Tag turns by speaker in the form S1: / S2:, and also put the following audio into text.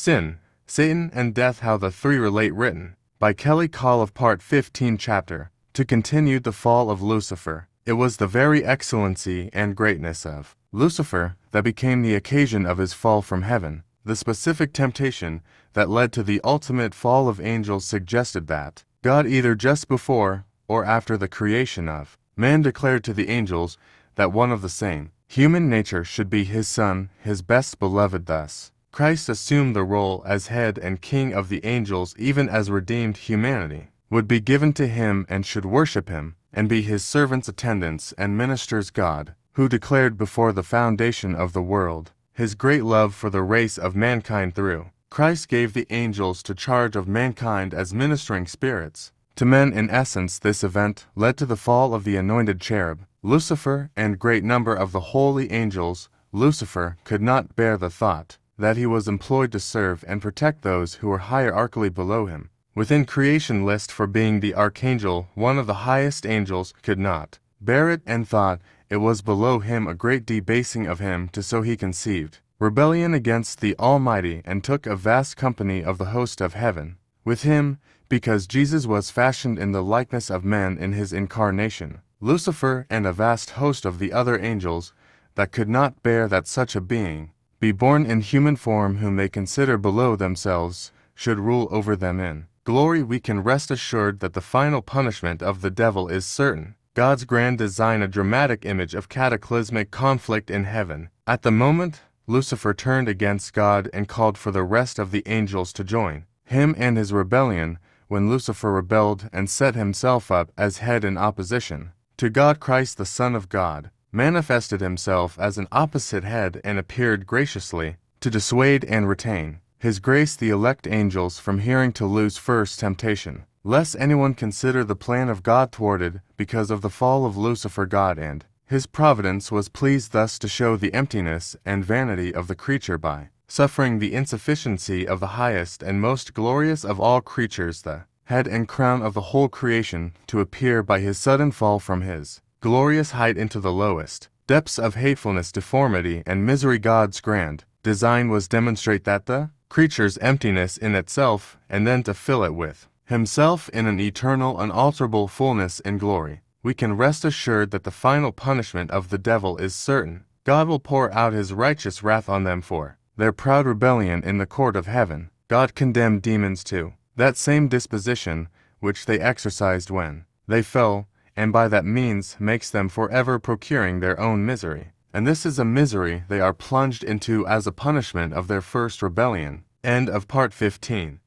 S1: Sin, Satan, and Death: How the Three Relate, written by Kelli Kolev, Part 15, Chapter. To continue the fall of Lucifer. It was the very excellency and greatness of Lucifer that became the occasion of his fall from heaven. The specific temptation that led to the ultimate fall of angels suggested that God, either just before or after the creation of man, declared to the angels that one of the same human nature should be his son, his best beloved. Thus, Christ assumed the role as head and king of the angels, even as redeemed humanity would be given to him and should worship him and be his servants, attendants, and ministers. God, who declared before the foundation of the world his great love for the race of mankind through Christ, gave the angels to charge of mankind as ministering spirits to men. In essence, this event led to the fall of the anointed cherub, Lucifer, and great number of the holy angels. Lucifer could not bear the thought that he was employed to serve and protect those who were hierarchically below him within creation list, for being the archangel, one of the highest angels, could not bear it, and thought it was below him, a great debasing of him. To so he conceived rebellion against the Almighty, and took a vast company of the host of heaven with him, because Jesus was fashioned in the likeness of men in his incarnation. Lucifer and a vast host of the other angels that could not bear that such a being be born in human form, whom they consider below themselves, should rule over them in glory. We can rest assured that the final punishment of the devil is certain. God's grand design, a dramatic image of cataclysmic conflict in heaven. At the moment Lucifer turned against God and called for the rest of the angels to join him in his rebellion, when Lucifer rebelled and set himself up as head in opposition to God, Christ, the Son of God, manifested himself as an opposite head and appeared graciously to dissuade and retain his grace the elect angels from hearing to lose first temptation, lest anyone consider the plan of God thwarted because of the fall of Lucifer. God and his providence was pleased thus to show the emptiness and vanity of the creature by suffering the insufficiency of the highest and most glorious of all creatures, the head and crown of the whole creation, to appear by his sudden fall from his glorious height into the lowest depths of hatefulness, deformity, and misery. God's grand design was demonstrate that the creature's emptiness in itself, and then to fill it with himself in an eternal, unalterable fullness in glory. We can rest assured that the final punishment of the devil is certain. God will pour out his righteous wrath on them for their proud rebellion in the court of heaven. God condemned demons to that same disposition which they exercised when they fell, and by that means makes them forever procuring their own misery. And this is a misery they are plunged into as a punishment of their first rebellion. End of Part 15.